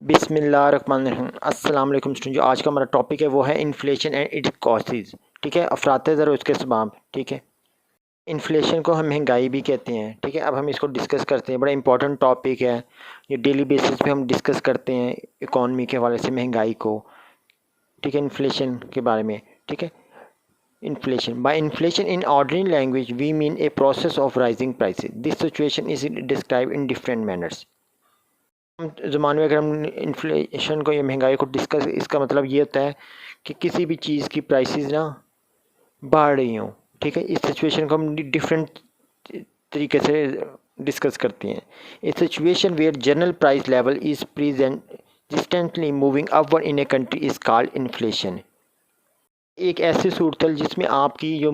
बिस्मिल्लाहिर्रहमानिर्रहीम। अस्सलाम वालेकुम स्टूडेंट। जो आज का हमारा टॉपिक है वो है इन्फ्लेशन एंड इट्स कॉजेज़। ठीक है, अफरात ज़र उसके असबाब। ठीक है, इन्फ्लेशन को हम महंगाई भी कहते हैं। ठीक है, अब हम इसको डिस्कस करते हैं। बड़ा इंपॉर्टेंट टॉपिक है, ये डेली बेसिस पे हम डिस्कस करते हैं इकॉनमी के हवाले से महंगाई को। ठीक है, इन्फ्लेशन के बारे में। ठीक है, inflation by inflation in ordinary language we mean a process of rising prices. This situation is describe in different manners. ज़माने में अगर हम इन्फ्लेशन को या महंगाई को डिस्कस, इसका मतलब ये होता है कि किसी भी चीज़ की प्राइसेस ना बढ़ रही हों। ठीक है, इस सिचुएशन को हम डिफरेंट तरीके से डिस्कस करते हैं। A situation where general price level is presently moving upward in a country is called inflation. एक ऐसी सूरत जिसमें आपकी जो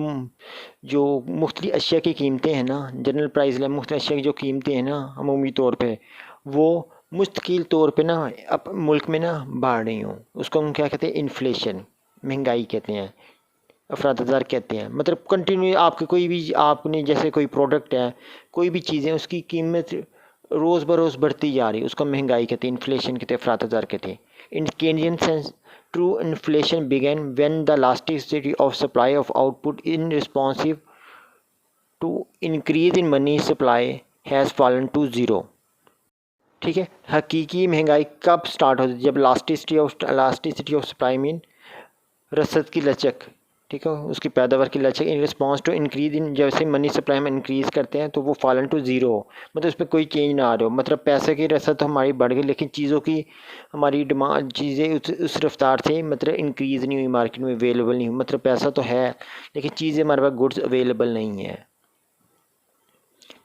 मुख्तलिफ अशिया की कीमतें हैं ना, जनरल प्राइस लेवल मुख्तलिफ अशिया की जो कीमतें हैं ना अमूमी तौर पे, वो मुस्तकिल तौर पे ना अब मुल्क में ना बढ़ रही हूँ, उसको हम क्या कहते हैं, इन्फ्लेशन, महंगाई कहते हैं, अफरातज़र कहते हैं। मतलब कंटिन्यू आपके कोई भी, आपने जैसे कोई प्रोडक्ट है, कोई भी चीज़ें, उसकी कीमत रोज़ बरोज़ बढ़ती जा रही है, उसको महंगाई कहते हैं, इन्फ्लेशन कहते हैं, अफरातज़र कहते हैं। In Keynesian sense true inflation began when the elasticity of supply of output in responsive to increase in money supply has fallen to zero। ठीक है, हकीकी महंगाई कब स्टार्ट होती है? जब इलास्टिसिटी ऑफ सप्लाई मीन रसद की लचक, ठीक है, उसकी पैदावार की लचक, in response to increase in, जैसे मनी सप्लाई में इंक्रीज़ करते हैं तो वो फॉलन टू ज़ीरो हो, मतलब उस पर कोई चेंज ना आ रहा हो। मतलब पैसे की रसद तो हमारी बढ़ गई, लेकिन चीज़ों की हमारी डिमांड, चीज़ें उस रफ्तार से मतलब इंक्रीज़ नहीं हुई, मार्केट में अवेलेबल नहीं हुई। मतलब पैसा तो है लेकिन चीज़ें हमारे पास गुड्स अवेलेबल नहीं है।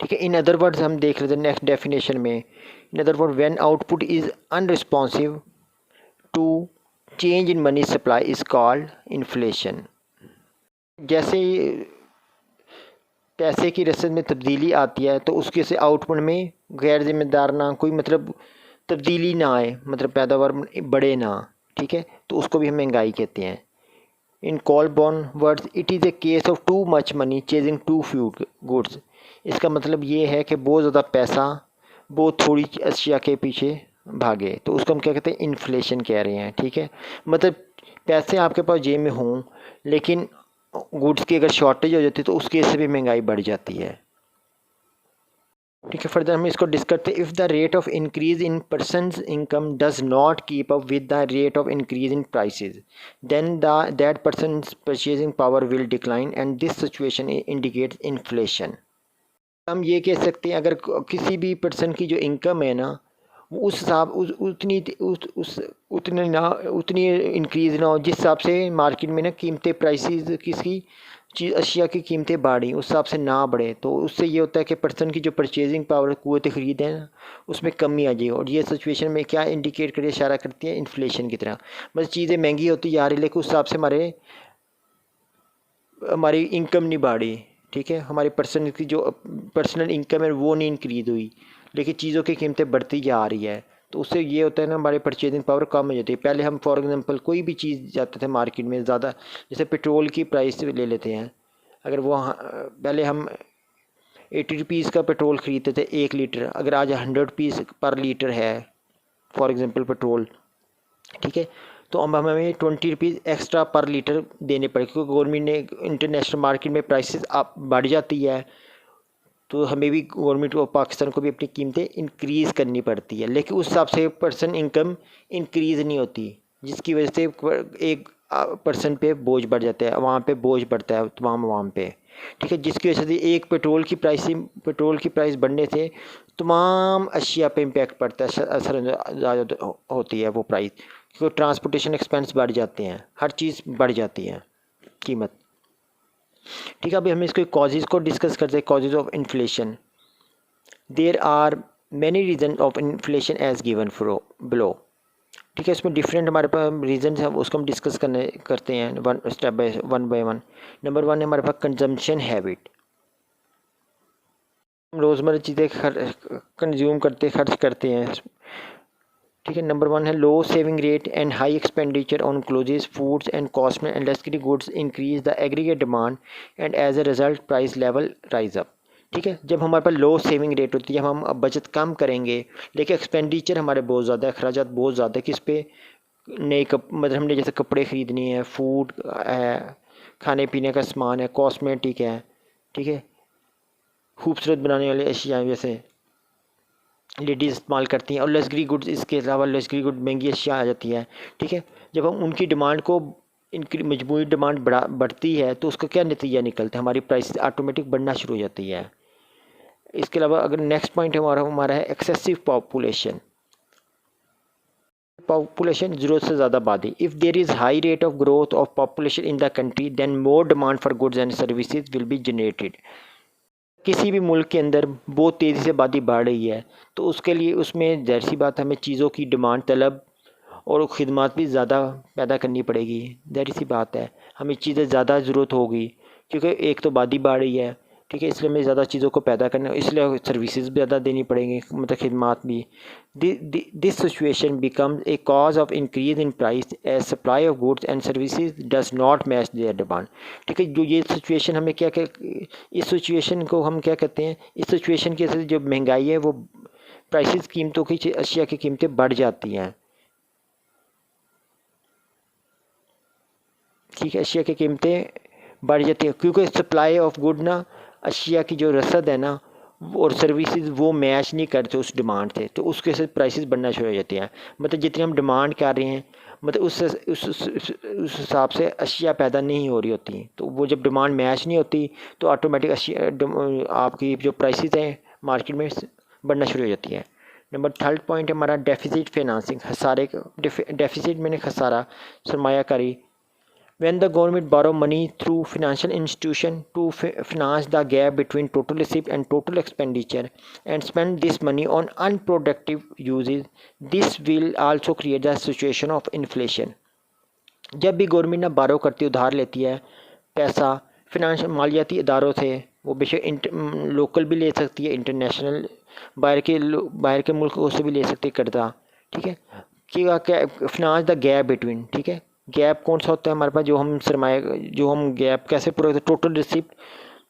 ठीक है, इन अदर वर्ड्स हम देख लेते हैं नेक्स्ट डेफिनेशन में। In other word, when output is unresponsive to change in money supply is called inflation. जैसे पैसे की रसद में तब्दीली आती है तो उसके से आउटपुट में गैर जिम्मेदार ना कोई मतलब तब्दीली ना आए, मतलब पैदावार बढ़े ना। ठीक है, तो उसको भी हम महंगाई कहते हैं। In Coulborn words, it is a case of too much money chasing too few goods. इसका मतलब ये है कि बहुत ज़्यादा पैसा बहुत थोड़ी अशिया के पीछे भागे, तो उसको हम क्या कहते हैं, इन्फ्लेशन कह रहे हैं। ठीक है, मतलब पैसे आपके पास जेब में हों लेकिन गुड्स की अगर शॉर्टेज हो जाती है तो उसके से भी महंगाई बढ़ जाती है। ठीक है, फर्दर हम इसको डिस्कस करते हैं। If the rate of increase in person's income does not keep up with the rate of increase in prices then that person's purchasing power will decline and this situation indicates inflation. हम ये कह सकते हैं अगर किसी भी person की जो इनकम है ना, उस हिसाब उतनी इंक्रीज़ ना हो जिस हिसाब से मार्केट में ना कीमतें, प्राइसेस किसी चीज़ अशिया की कीमतें बढ़ी उस हिसाब से ना बढ़े, तो उससे ये होता है कि पर्सन की जो परचेजिंग पावर, क़ुव्वत ख़रीद है ना, उसमें कमी आ जाएगी। और ये सिचुएशन में क्या इंडिकेट करे, इशारा करती है इन्फ्लेशन की तरह। मतलब चीज़ें महंगी होती जा रही लेकिन उस हिसाब से हमारी इनकम नहीं बढ़ी। ठीक है, हमारी पर्सन की जो पर्सनल इनकम है वो नहीं इंक्रीज़ हुई लेकिन चीज़ों की कीमतें बढ़ती जा रही है, तो उससे ये होता है ना, हमारी परचेजिंग पावर कम हो जाती है। पहले हम फॉर एग्जांपल कोई भी चीज़ जाते थे मार्केट में ज़्यादा, जैसे पेट्रोल की प्राइस ले लेते हैं, अगर वो पहले हम 80 रुपीज़ का पेट्रोल ख़रीदते थे 1 लीटर, अगर आज 100 रुपीज़ पर लीटर है फॉर एग्ज़ाम्पल पेट्रोल। ठीक है, तो अब हमें 20 रुपीज़ एक्स्ट्रा पर लीटर देने पड़े क्योंकि गवर्नमेंट ने इंटरनेशनल मार्केट में प्राइसेस आप बढ़ जाती है, तो हमें भी गवर्नमेंट को, पाकिस्तान को भी अपनी कीमतें इंक्रीज़ करनी पड़ती है, लेकिन उस हिसाब से पर्सन इनकम इंक्रीज़ नहीं होती, जिसकी वजह से एक पर्सन पे बोझ बढ़ जाता है, वहाँ पे बोझ बढ़ता है तमाम आवाम पे। ठीक है, जिसकी वजह से एक पेट्रोल की प्राइस बढ़ने से तमाम अशिया पे इम्पैक्ट पड़ता है, असर होती है वो प्राइस, क्योंकि ट्रांसपोर्टेशन एक्सपेंस बढ़ जाते हैं, हर चीज़ बढ़ जाती है कीमत। ठीक है, अभी हम इसको कॉजेज़ को डिस्कस करते हैं। Causes of inflation, there are many reason of inflation as given below. ठीक है, इसमें डिफरेंट हमारे पास रीज़न है, उसको हम डिस्कस करते हैं वन बाय वन। नंबर 1 है हमारे पास कंजम्पशन हैबिट। हम रोज़मर्रा चीज़ें कंज्यूम करते, खर्च करते हैं। ठीक है, नंबर 1 है low saving rate and high expenditure on clothes, foods and cosmetic and luxury goods increase the aggregate demand and as a result price level rise up. ठीक है। जब हमारे पास लो सेविंग रेट होती है, जब हम अब बचत कम करेंगे, लेकिन एक्सपेंडिचर हमारे बहुत ज़्यादा है, अखराजात बहुत ज़्यादा है, किस पे, नए मतलब हमने जैसे कपड़े ख़रीदने हैं, फूड है, खाने पीने का सामान है, कॉस्मेटिक है, ठीक है, खूबसूरत बनाने वाले अशिया जैसे लेडीज़ इस्तेमाल करती हैं, और लग्जरी गुड्स, इसके अलावा लग्जरी गुड महंगी अशिया आ जाती है, ठीक है। जब हम उनकी डिमांड को, इनकी मजबूरी डिमांड बढ़ती है तो उसका क्या नतीजा निकलता है, हमारी प्राइस ऑटोमेटिक बढ़ना शुरू हो जाती है। इसके अलावा अगर नेक्स्ट पॉइंट हमारा हमारा है एक्सेसिव पॉपुलेशन। पॉपुलेशन ज़रूरत से ज़्यादा आबादी। If there is high rate of growth of population in the country then more demand for goods and services will be generated. किसी भी मुल्क के अंदर बहुत तेज़ी से आबादी बढ़ रही है तो उसके लिए उसमें ज़ाहिर सी बात हमें चीज़ों की डिमांड, तलब और खिदमत भी ज़्यादा पैदा करनी पड़ेगी। ज़ाहिर सी बात है हमें चीज़ें ज़्यादा ज़रूरत होगी, क्योंकि एक तो आबादी बढ़ रही है, ठीक है, इसलिए हमें ज़्यादा चीज़ों को पैदा करना, इसलिए सर्विसेज भी ज़्यादा देनी पड़ेंगी, मतलब खिदमत भी। This situation becomes a cause of increase in price as supply of goods and services does not match their demand. ठीक है, जो ये सिचुएशन हमें क्या इस सिचुएशन को हम क्या कहते हैं, इस सिचुएशन की जो महंगाई है वो प्राइसेस, कीमतों की, अशिया की कीमतें बढ़ जाती हैं, ठीक है, अशिया की कीमतें बढ़ जाती है क्योंकि सप्लाई ऑफ गुड ना, अशिया की जो रसद है ना और सर्विसेज वो मैच नहीं करते उस डिमांड से, तो उसके से प्राइसेस बढ़ना शुरू हो जाती हैं। मतलब जितनी हम डिमांड कर रहे हैं, मतलब उस हिसाब से अशिया पैदा नहीं हो रही होती, तो वो जब डिमांड मैच नहीं होती तो ऑटोमेटिक अशिया आपकी जो प्राइसेस हैं मार्केट में बढ़ना शुरू हो जाती है। नंबर थर्ड पॉइंट है हमारा डेफिसिट फाइनेंसिंग, खसारे, डेफिसिट मैंने खसारा, सरमायाकारी। When the government borrow money through financial institution to finance the gap between total receipt and total expenditure and spend this money on unproductive uses, this will also create the situation of inflation। जब भी government ना बारो करती है, उधार लेती है पैसा फिनेंशियल मालियाती इदारों से, वो बेशक लोकल भी ले सकती है, इंटरनेशनल बाहर के मुल्कों से भी ले सकती है कर्जा, ठीक है, कि क्या फिनांस द गैप बिटवीन, ठीक है। गैप कौन सा होता है हमारे पास, जो हम सरमाया, जो हम गैप कैसे पूरा करते हैं, टोटल रिसिप्ट,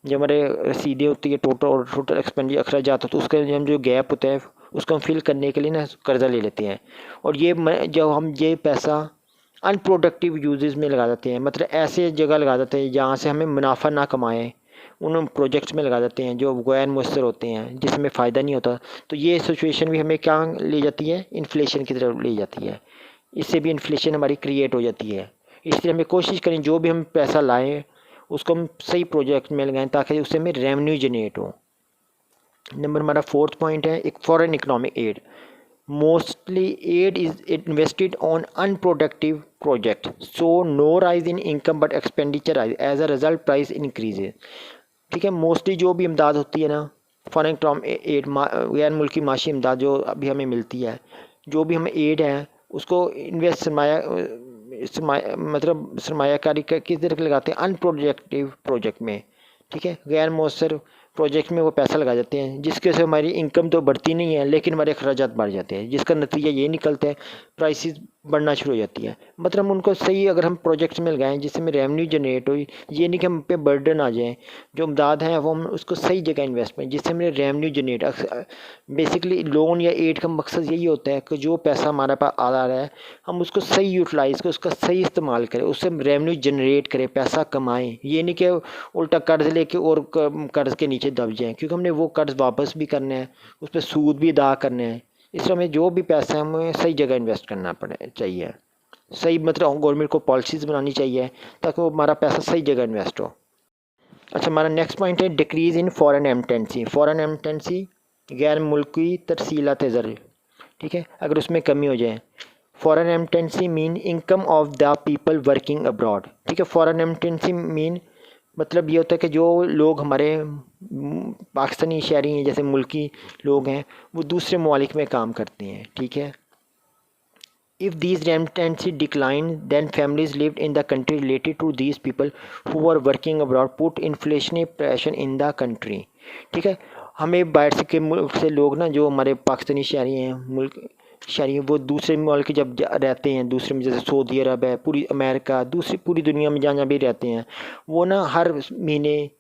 जो हमारे रसीदें होती है टोटल और टोटल एक्सपेंडिचर अखराजात होते हैं, उसका हम जो गैप होता है उसको हम फिल करने के लिए ना कर्जा ले लेते हैं, और ये जब हम ये पैसा अनप्रोडक्टिव यूजेस में लगा देते हैं, मतलब ऐसे जगह लगा देते हैं जहाँ से हमें मुनाफा ना कमाएं, उन प्रोजेक्ट्स में लगा देते हैं जो गैर मुयसर होते हैं, जिसमें फ़ायदा नहीं होता। तो ये सिचुएशन भी हमें क्या ले जाती है, इन्फ्लेशन की तरफ ले जाती है, इससे भी इन्फ्लेशन हमारी क्रिएट हो जाती है। इसलिए हमें कोशिश करें जो भी हम पैसा लाएं उसको हम सही प्रोजेक्ट में लगाएं ताकि उससे हमें रेवेन्यू जनरेट हो। नंबर हमारा फोर्थ पॉइंट है एक foreign economic aid. Mostly aid is invested on unproductive project, so no rise in income but expenditure rise, as a result price increases. ठीक है, मोस्टली जो भी इमदाद होती है ना, फॉरेन इकोनॉमिक एड, गैर मुल्की माशी इमदाद जो अभी हमें मिलती है, जो भी हमें एड है उसको इन्वेस्ट मतलब सरमायाकारी किस तरह लगाते हैं, अनप्रोडक्टिव प्रोजेक्ट में, ठीक है, गैर मौसर प्रोजेक्ट में वो पैसा लगा जाते हैं, जिसके से हमारी इनकम तो बढ़ती नहीं है लेकिन हमारे अखराजात बढ़ जाते हैं, जिसका नतीजा ये निकलता है प्राइसेस बढ़ना शुरू हो जाती है। मतलब हम उनको सही अगर हम प्रोजेक्ट्स में लगाएं जिससे हमें रेवेन्यू जनरेट हो, ये नहीं कि हम पे बर्डन आ जाए, जो इमदाद है वो हम उसको सही जगह इन्वेस्ट करें जिससे हमें रेवेन्यू जनरेट। बेसिकली लोन या एड का मकसद यही होता है कि जो पैसा हमारे पास आ रहा है हम उसको सही यूटिलाइज़ करें, उसका सही इस्तेमाल करें, उससे रेवेन्यू जनरेट करें, पैसा कमाएँ, ये नहीं कि उल्टा कर्ज लेके और कर्ज के नीचे दब जाएँ, क्योंकि हमने वो कर्ज वापस भी करना है, उस पर सूद भी अदा करना है। इसलिए हमें जो भी पैसा है हमें सही जगह इन्वेस्ट करना चाहिए, सही मतलब गवर्नमेंट को पॉलिसीज़ बनानी चाहिए ताकि वो हमारा पैसा सही जगह इन्वेस्ट हो। अच्छा, हमारा नेक्स्ट पॉइंट है डिक्रीज़ इन फॉरेन एमिटेंसी। फॉरेन एमिटेंसी गैर मुल्की तरसीलात ज़र, ठीक है, अगर उसमें कमी हो जाए। Foreign remittance mean income of the people working abroad, ठीक है। फॉरेन एमिटेंसी मीन मतलब ये होता है कि जो लोग हमारे पाकिस्तानी शहरी हैं, जैसे मुल्की लोग हैं, वो दूसरे ममालिक में काम करते हैं, ठीक है। If these remittances decline, then families lived in the country related to these people who were working abroad put inflationary pressure in the country, ठीक है। हमें बाहर से के मुल्क से लोग ना, जो हमारे पाकिस्तानी शहरी हैं, मुल्क शहरी, वो दूसरे मुल्क जब रहते हैं, दूसरे में जैसे सऊदी अरब है, पूरी अमेरिका, दूसरी पूरी दुनिया में जहाँ जहाँ भी रहते हैं, वो ना हर महीने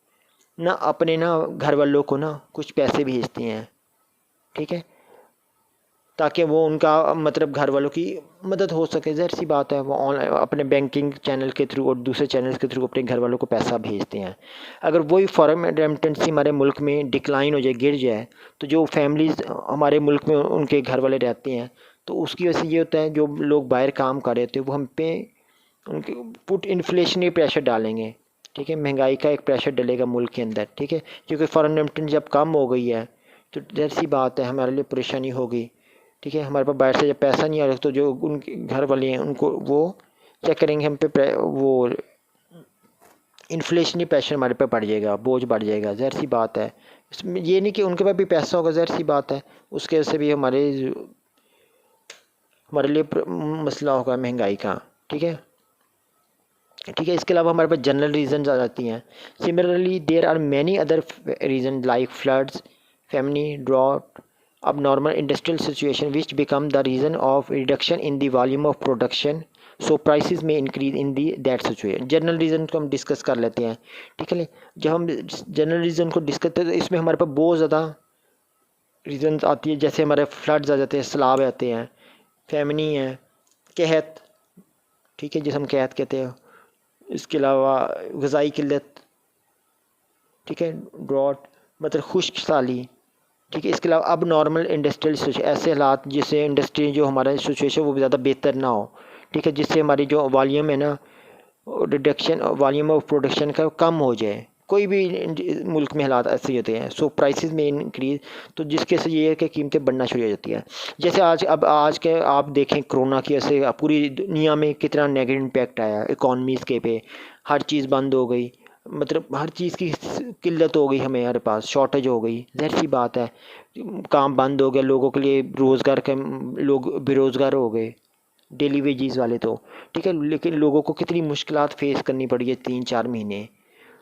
ना अपने ना घर वालों को ना कुछ पैसे भेजते हैं, ठीक है, ताकि वो उनका मतलब घर वालों की मदद हो सके। ज़ाहिर सी बात है वो ऑनलाइन अपने बैंकिंग चैनल के थ्रू और दूसरे चैनल्स के थ्रू अपने घर वालों को पैसा भेजते हैं। अगर वही फॉरेन रेमिटेंसी हमारे मुल्क में डिक्लाइन हो जाए, गिर जाए, तो जो फैमिलीज़ हमारे मुल्क में उनके घर वाले रहते हैं, तो उसकी वजह से ये होता है जो लोग बाहर काम कर रहे होते हैं वो हम पे उनके पुट इन्फ्लेशनरी प्रेशर डालेंगे, ठीक है, महंगाई का एक प्रेशर डलेगा मुल्क के अंदर, ठीक है, क्योंकि फॉरेन रेमिटेंस जब कम हो गई है तो ज़ाहिर सी बात है हमारे लिए परेशानी होगी, ठीक है। हमारे पास बाहर से जब पैसा नहीं आ रहा तो जो उनके घर वाले हैं उनको वो क्या करेंगे, हम पे वो इन्फ्लेशनरी प्रेशर हमारे पे पड़ जाएगा, बोझ बढ़ जाएगा। ज़ाहिर सी बात है इसमें ये नहीं कि उनके पास भी पैसा होगा, ज़ाहिर सी बात है उसके वजह से भी हमारे लिए मसला होगा महंगाई का, ठीक है, ठीक है। इसके अलावा हमारे पास जनरल रीजन आ जाती हैं। Similarly there are many other reason like floods, family, drought, अब normal industrial situation which become the reason of reduction in the volume of production, so prices में increase in the that situation. General reason को हम discuss कर लेते हैं, ठीक है। जब हम जनरल रीज़न को डिस्कस करते हैं तो इसमें हमारे पास बहुत ज़्यादा रीज़न आती है, जैसे हमारे फ्लड्स आ जाते हैं, सैलाब आते हैं, फैमिली है, कहत, ठीक है, जिसे हम कहत कहते हैं, इसके अलावा ग़िज़ाई किल्लत, ठीक है, ड्रॉट मतलब खुश्क साली, ठीक है। इसके अलावा अब नॉर्मल इंडस्ट्रियल सिचुएशन, ऐसे हालात जिससे इंडस्ट्री जो हमारा सिचुएशन वो ज़्यादा बेहतर ना हो, ठीक है, जिससे हमारी जो वॉल्यूम है ना रिडक्शन वॉल्यूम ऑफ प्रोडक्शन का कम हो जाए। कोई भी मुल्क में हालात ऐसे होते हैं, सो प्राइसेस में इंक्रीज, तो जिसके से ये है कि कीमतें बढ़ना शुरू हो जाती है। जैसे आज के आप देखें कोरोना की वजह से पूरी दुनिया में कितना नेगेटिव इम्पैक्ट आया इकॉनमीज़ के पे, हर चीज़ बंद हो गई, मतलब हर चीज़ की किल्लत हो गई, हमारे पास शॉर्टेज हो गई, ज़ाहिर सी बात है काम बंद हो गया, लोगों के लिए रोज़गार के लोग बेरोज़गार हो गए, डेली वेजेस वाले तो, ठीक है, लेकिन लोगों को कितनी मुश्किलात फेस करनी पड़ी है 3-4 महीने।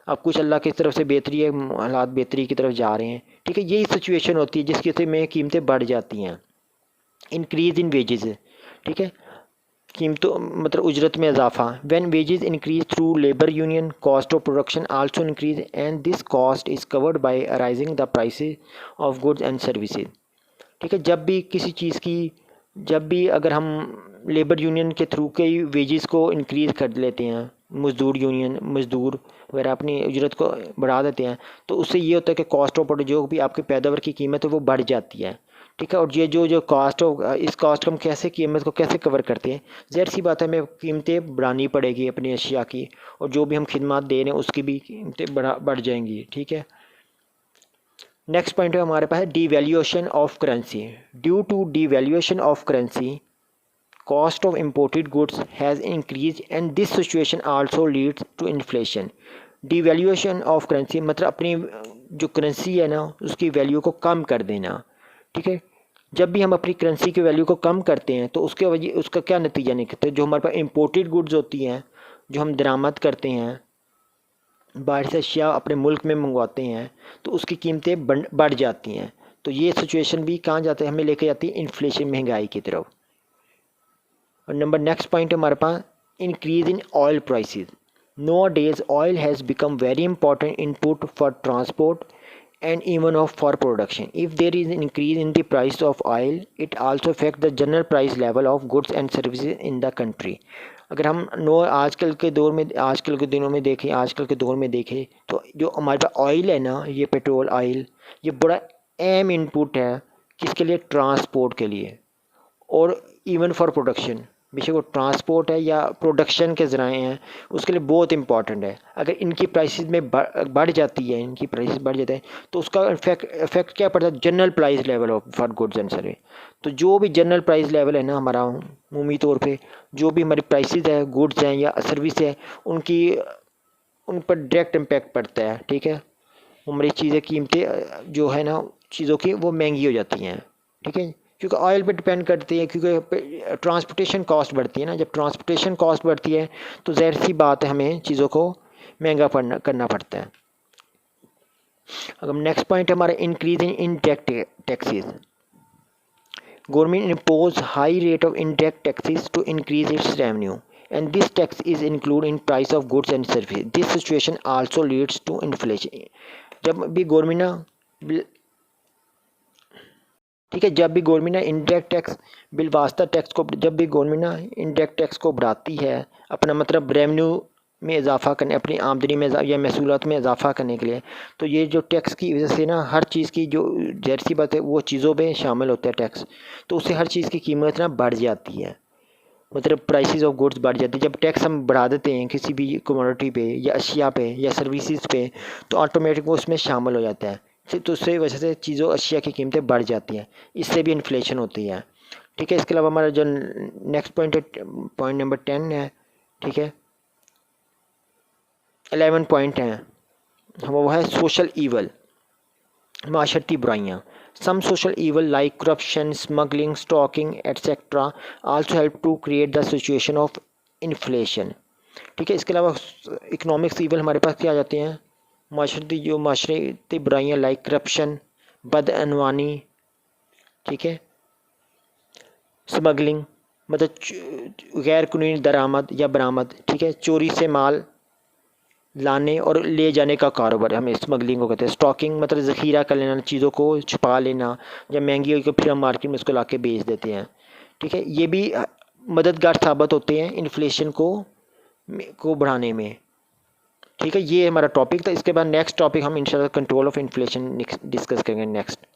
अब कुछ अल्लाह की तरफ से बेहतरी है, हालात बेहतरी की तरफ जा रहे हैं, ठीक है। यही सिचुएशन होती है जिसकी वजह में कीमतें बढ़ जाती हैं। इंक्रीज़ इन वेजेस, ठीक है, कीमतों मतलब उजरत में इजाफा, when wages increase through labour union cost of production also increase and this cost is covered by rising the prices of goods and services, ठीक है। जब भी अगर हम लेबर यूनियन के थ्रू कई वेजेस को इंक्रीज़ कर लेते हैं, मज़दूर वगैरह अपनी उजरत को बढ़ा देते हैं, तो उससे ये होता है कि कॉस्ट ऑफ प्रोडक्ट जो भी आपकी पैदावार की कीमत है वो बढ़ जाती है, ठीक है। और ये जो कॉस्ट हो इस कॉस्ट को हम कैसे कीमत को कैसे कवर करते हैं, ज़ाहिर सी बात है हमें कीमतें बढ़ानी पड़ेगी अपनी अशिया की, और जो भी हम खिदमत दे रहे हैं उसकी भी कीमतें बढ़ जाएंगी, ठीक है। नेक्स्ट पॉइंट है हमारे पास है devaluation of currency. Due to devaluation of currency cost of imported goods has increased and this situation also leads to inflation। devaluation of currency मतलब अपनी जो करेंसी है ना उसकी वैल्यू को कम कर देना, ठीक है। जब भी हम अपनी करेंसी की वैल्यू को कम करते हैं तो उसका क्या नतीजा निकलता है, जो हमारे पास इम्पोर्टेड गुड्स होती हैं, जो हम दरामद करते हैं बाहर से अशिया अपने मुल्क में मंगवाते हैं, तो उसकी कीमतें बढ़ जाती हैं। तो ये सिचुएशन भी कहाँ जाते हैं, हमें लेके जाती है इन्फ्लेशन, महंगाई की तरफ। और नंबर नेक्स्ट पॉइंट है हमारे पास increase in oil prices. Nowadays oil has become very important input for transport and even for production. If there is an increase in the price of oil, it also affects the general price level of goods and services in the country। अगर हम आजकल के दौर में देखें तो जो हमारे पास ऑयल है ना, ये पेट्रोल ऑयल, ये बड़ा अहम इनपुट है किसके लिए, ट्रांसपोर्ट के लिए, और इवन फॉर प्रोडक्शन, बेशक वो ट्रांसपोर्ट है या प्रोडक्शन के ज़राए हैं उसके लिए बहुत इंपॉर्टेंट है। अगर इनकी प्राइसेस में बढ़ जाती है, इनकी प्राइसेस बढ़ जाते हैं तो उसका इफेक्ट क्या पड़ता है, general price level of for goods and service. तो जो भी जनरल प्राइस लेवल है ना हमारा, उम्मी तौर पे जो भी हमारी प्राइसेस है, गुड्स हैं या सर्विस है, उन पर डायरेक्ट इम्पैक्ट पड़ता है, ठीक है। हमारी चीज़ें कीमतें जो है ना चीज़ों की वो महंगी हो जाती हैं, ठीक है, क्योंकि ऑयल पे डिपेंड करती है, क्योंकि ट्रांसपोर्टेशन कॉस्ट बढ़ती है ना। जब ट्रांसपोर्टेशन कॉस्ट बढ़ती है तो ज़ाहिर सी बात है हमें चीज़ों को महंगा करना पड़ता है। अगर नेक्स्ट पॉइंट है हमारा increase in indirect taxes. Government impose high rate of indirect taxes to increase its revenue and this tax is included in price of goods and services. This situation also leads to inflation. जब भी government ना, ठीक है, जब भी government ना indirect tax बिलवास्ता tax को, जब भी गवर्नमेंट ना इनडायरेक्ट टैक्स को बढ़ाती है अपना मतलब रेवेन्यू में इजाफा करने, अपनी आमदनी में या महसूलात में इजाफा करने के लिए, तो ये जो टैक्स की वजह से ना हर चीज़ की जो ज़ाहिर सी बात है वो चीज़ों पे शामिल होता है टैक्स, तो उससे हर चीज़ की कीमत ना बढ़ जाती है, मतलब प्राइसेस ऑफ गुड्स बढ़ जाती है। जब टैक्स हम बढ़ा देते हैं किसी भी कमोडिटी पे या अशिया पे या सर्विसेज पे, तो ऑटोमेटिक वो उसमें शामिल हो जाता है, तो उससे वजह से चीज़ों अशिया की कीमतें बढ़ जाती हैं, इससे भी इन्फ्लेशन होती है। ठीक है, इसके अलावा हमारा जो नेक्स्ट पॉइंट है, पॉइंट नंबर 10 है, ठीक है, 11 पॉइंट हैं, वो है सोशल ईवल, माशरती बुराइयाँ। Some social evil like corruption, smuggling, stocking etcetera also help to create the situation of inflation. ठीक है, इसके अलावा इकोनॉमिक्स ईवल हमारे पास क्या आ जाते हैं, माशरती बुराइयाँ लाइक करप्शन, बदअनवानी, ठीक है, स्मगलिंग मतलब गैर कानूनी दरामद या बरामद, ठीक है, चोरी से माल लाने और ले जाने का कारोबार हमें स्मगलिंग को कहते हैं। स्टॉकिंग मतलब ज़ख़ीरा कर लेना, चीज़ों को छुपा लेना, जब महंगी होगी तो फिर हम मार्केट में उसको ला के बेच देते हैं। ठीक है, ये भी मददगार साबित होते हैं इन्फ्लेशन को बढ़ाने में। ठीक है, ये हमारा टॉपिक था। इसके बाद नेक्स्ट टॉपिक हम इंशाल्लाह कंट्रोल ऑफ इन्फ्लेशन डिस्कस करेंगे नेक्स्ट।